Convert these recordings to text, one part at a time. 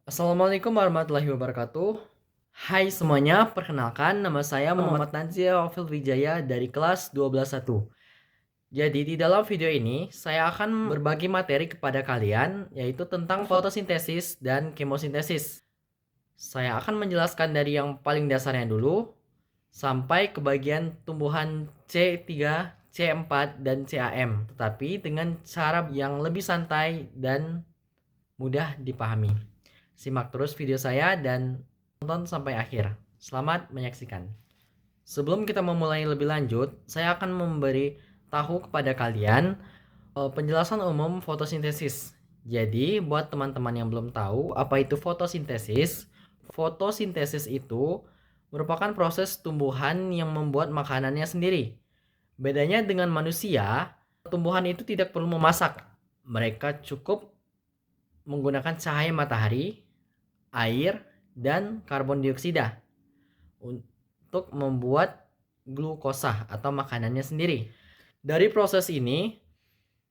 Assalamualaikum warahmatullahi wabarakatuh. Hai semuanya, perkenalkan nama saya Muhammad Nazia Wafil Wijaya dari kelas 12.1. Jadi di dalam video ini saya akan berbagi materi kepada kalian yaitu tentang fotosintesis dan kemosintesis. Saya akan menjelaskan dari yang paling dasarnya dulu sampai ke bagian tumbuhan C3, C4, dan CAM, tetapi dengan cara yang lebih santai dan mudah dipahami. Simak terus video saya dan tonton sampai akhir. Selamat menyaksikan. Sebelum kita memulai lebih lanjut, saya akan memberi tahu kepada kalian penjelasan umum fotosintesis. Jadi, buat teman-teman yang belum tahu apa itu fotosintesis, fotosintesis itu merupakan proses tumbuhan yang membuat makanannya sendiri. Bedanya dengan manusia, tumbuhan itu tidak perlu memasak. Mereka cukup menggunakan cahaya matahari, air, dan karbon dioksida untuk membuat glukosa atau makanannya sendiri. Dari proses ini,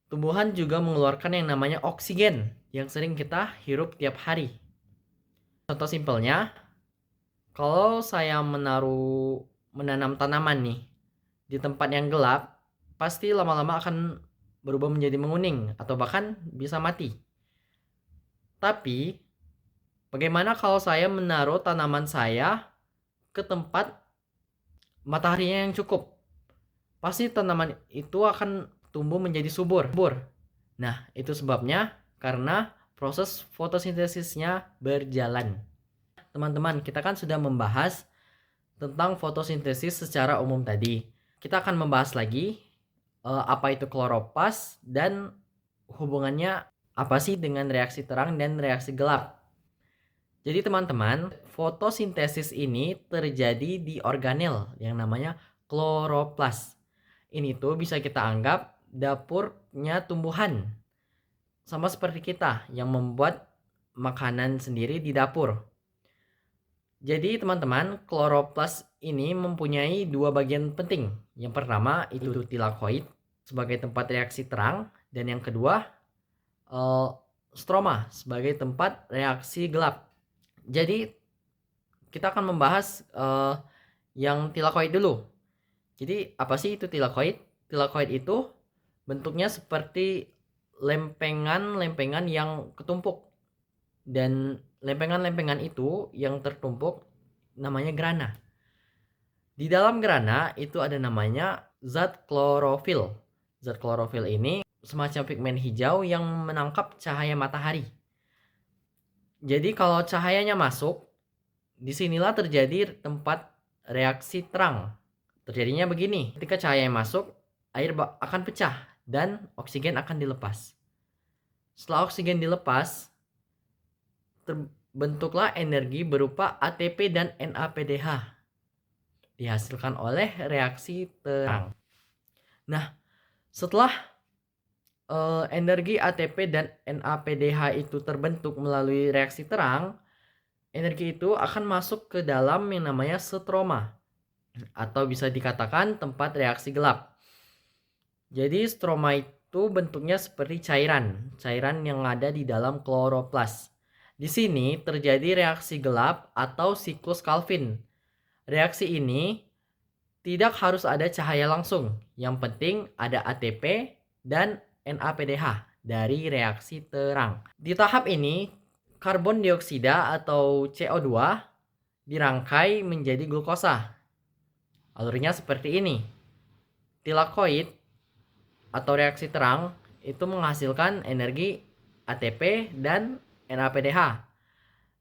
tumbuhan juga mengeluarkan yang namanya oksigen yang sering kita hirup tiap hari. Contoh simpelnya, kalau saya menanam tanaman nih di tempat yang gelap, pasti lama-lama akan berubah menjadi menguning atau bahkan bisa mati. Tapi bagaimana kalau saya menaruh tanaman saya ke tempat mataharinya yang cukup? Pasti tanaman itu akan tumbuh menjadi subur. Nah, itu sebabnya karena proses fotosintesisnya berjalan. Teman-teman, kita kan sudah membahas tentang fotosintesis secara umum tadi. Kita akan membahas lagi apa itu kloroplas dan hubungannya apa sih dengan reaksi terang dan reaksi gelap. Jadi teman-teman, fotosintesis ini terjadi di organel yang namanya kloroplas. Ini tuh bisa kita anggap dapurnya tumbuhan. Sama seperti kita yang membuat makanan sendiri di dapur. Jadi teman-teman, kloroplas ini mempunyai dua bagian penting. Yang pertama itu tilakoid sebagai tempat reaksi terang, dan yang kedua stroma sebagai tempat reaksi gelap. Jadi kita akan membahas yang tilakoid dulu. Jadi apa sih itu tilakoid? Tilakoid itu bentuknya seperti lempengan-lempengan yang ketumpuk. Dan lempengan-lempengan itu yang tertumpuk namanya grana. Di dalam grana itu ada namanya zat klorofil. Zat klorofil ini semacam pigmen hijau yang menangkap cahaya matahari. Jadi kalau cahayanya masuk, disinilah terjadi tempat reaksi terang. Terjadinya begini, ketika cahaya masuk, air akan pecah dan oksigen akan dilepas. Setelah oksigen dilepas, terbentuklah energi berupa ATP dan NADPH. Dihasilkan oleh reaksi terang. Nah, setelah energi ATP dan NADPH itu terbentuk melalui reaksi terang, energi itu akan masuk ke dalam yang namanya stroma, atau bisa dikatakan tempat reaksi gelap. Jadi stroma itu bentuknya seperti cairan yang ada di dalam kloroplas. Di sini terjadi reaksi gelap atau siklus Calvin. Reaksi ini tidak harus ada cahaya langsung. Yang penting ada ATP dan NADPH dari reaksi terang. Di tahap ini, karbon dioksida atau CO2 dirangkai menjadi glukosa. Alurnya seperti ini. Tilakoid atau reaksi terang itu menghasilkan energi ATP dan NADPH.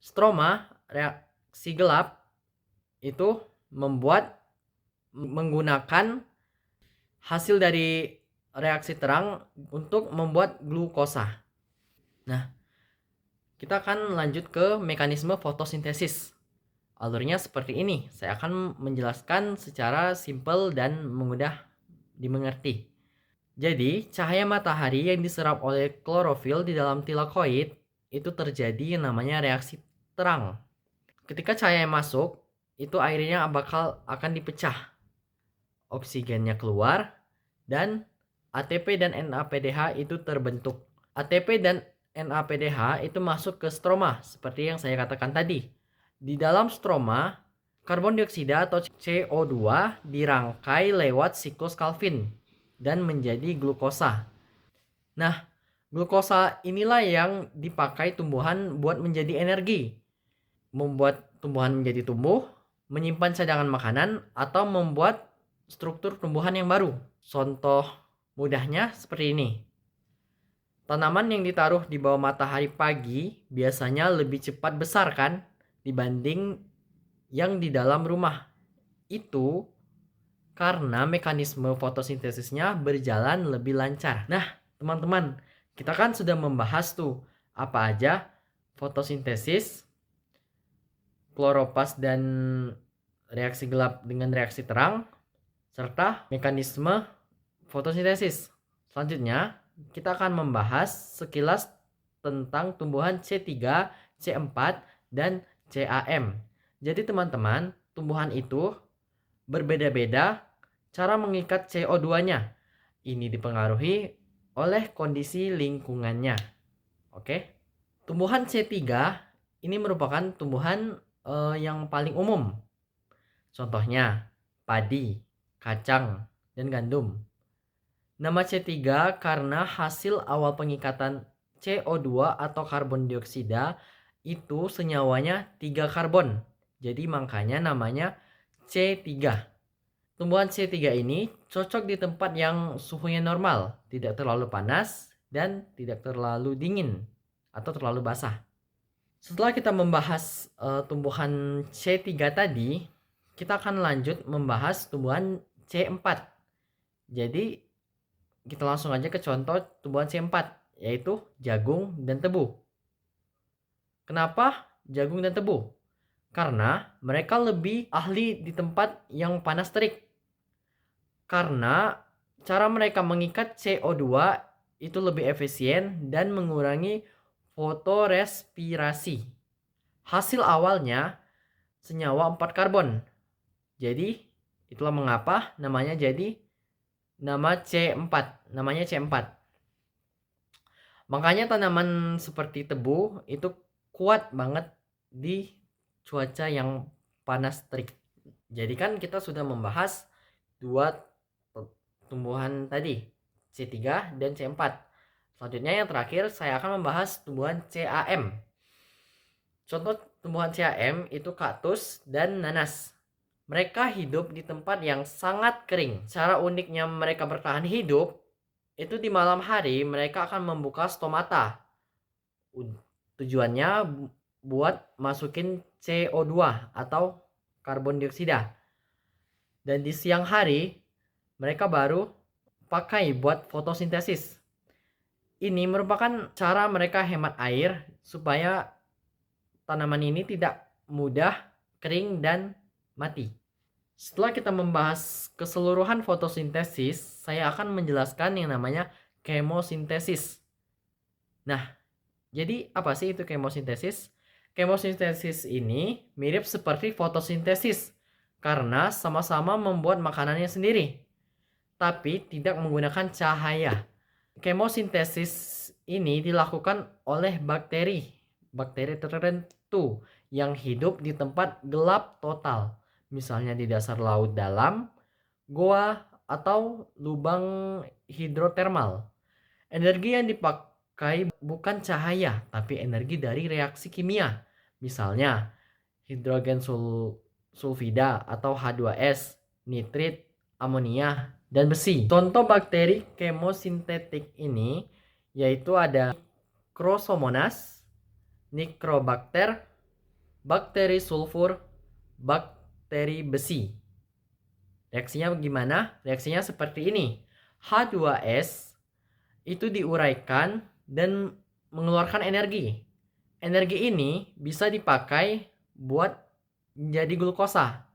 Stroma, reaksi gelap, itu menggunakan hasil dari reaksi terang untuk membuat glukosa. Nah, kita akan lanjut ke mekanisme fotosintesis. Alurnya seperti ini. Saya akan menjelaskan secara simpel dan mudah dimengerti. Jadi, cahaya matahari yang diserap oleh klorofil di dalam tilakoid itu terjadi yang namanya reaksi terang. Ketika cahaya masuk, itu airnya akan dipecah. Oksigennya keluar dan ATP dan NADPH itu terbentuk. ATP dan NADPH itu masuk ke stroma seperti yang saya katakan tadi. Di dalam stroma, karbon dioksida atau CO2 dirangkai lewat siklus Calvin dan menjadi glukosa. Nah, glukosa inilah yang dipakai tumbuhan buat menjadi energi, membuat tumbuhan menjadi tumbuh, menyimpan cadangan makanan, atau membuat struktur tumbuhan yang baru. Contoh mudahnya seperti ini. Tanaman yang ditaruh di bawah matahari pagi biasanya lebih cepat besar kan dibanding yang di dalam rumah. Itu karena mekanisme fotosintesisnya berjalan lebih lancar. Nah, teman-teman, kita kan sudah membahas tuh apa aja fotosintesis, kloroplast dan reaksi gelap dengan reaksi terang, serta mekanisme fotosintesis. Selanjutnya, kita akan membahas sekilas tentang tumbuhan C3, C4, dan CAM. Jadi teman-teman, tumbuhan itu berbeda-beda cara mengikat CO2-nya. Ini dipengaruhi oleh kondisi lingkungannya. Oke. Tumbuhan C3 ini merupakan tumbuhan yang paling umum. Contohnya padi, kacang, dan gandum. Nama C3 karena hasil awal pengikatan CO2 atau karbon dioksida itu senyawanya 3 karbon. Jadi makanya namanya C3. Tumbuhan C3 ini cocok di tempat yang suhunya normal, tidak terlalu panas dan tidak terlalu dingin atau terlalu basah. Setelah kita membahas tumbuhan C3 tadi, kita akan lanjut membahas tumbuhan C4. Jadi kita langsung aja ke contoh tumbuhan C4, yaitu jagung dan tebu. Kenapa jagung dan tebu? Karena mereka lebih ahli di tempat yang panas terik. Karena cara mereka mengikat CO2 itu lebih efisien dan mengurangi fotorespirasi. Hasil awalnya senyawa 4 karbon. Jadi itulah mengapa namanya jadi nama C4, namanya C4. Makanya tanaman seperti tebu itu kuat banget di cuaca yang panas terik. Jadi kan kita sudah membahas dua tumbuhan tadi, C3 dan C4. Selanjutnya yang terakhir saya akan membahas tumbuhan CAM. Contoh tumbuhan CAM itu kaktus dan nanas. Mereka hidup di tempat yang sangat kering. Cara uniknya mereka bertahan hidup itu di malam hari mereka akan membuka stomata. Tujuannya buat masukin CO2 atau karbon dioksida. Dan di siang hari mereka baru pakai buat fotosintesis. Ini merupakan cara mereka hemat air supaya tanaman ini tidak mudah kering dan mati. Setelah kita membahas keseluruhan fotosintesis, saya akan menjelaskan yang namanya kemosintesis. Nah, jadi apa sih itu kemosintesis? Kemosintesis ini mirip seperti fotosintesis karena sama-sama membuat makanannya sendiri, tapi tidak menggunakan cahaya. Kemosintesis ini dilakukan oleh bakteri tertentu yang hidup di tempat gelap total. Misalnya di dasar laut dalam, goa, atau lubang hidrotermal. Energi yang dipakai bukan cahaya, tapi energi dari reaksi kimia. Misalnya hidrogen sulfida atau H2S, nitrit, amonia, dan besi. Contoh bakteri kemosintetik ini yaitu ada Chrosomonas, Nikrobakter, bakteri sulfur, bakteri besi. Reaksinya bagaimana? Reaksinya seperti ini. H2S itu diuraikan dan mengeluarkan energi. Energi ini bisa dipakai buat menjadi glukosa.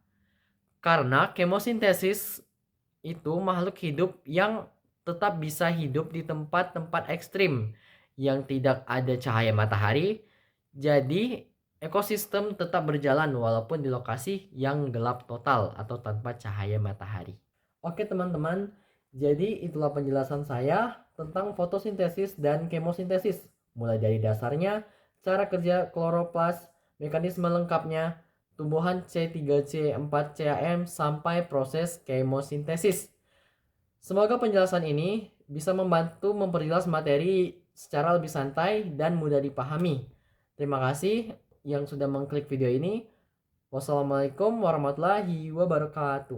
Karena kemosintesis itu makhluk hidup yang tetap bisa hidup di tempat-tempat ekstrim yang tidak ada cahaya matahari. Jadi ekosistem tetap berjalan walaupun di lokasi yang gelap total atau tanpa cahaya matahari. Oke teman-teman, jadi itulah penjelasan saya tentang fotosintesis dan kemosintesis. mulai dari dasarnya, cara kerja kloroplas, mekanisme lengkapnya, tumbuhan C3C4CAM sampai proses kemosintesis. Semoga penjelasan ini bisa membantu memperjelas materi secara lebih santai dan mudah dipahami. Terima kasih yang sudah mengklik video ini. Wassalamualaikum warahmatullahi wabarakatuh.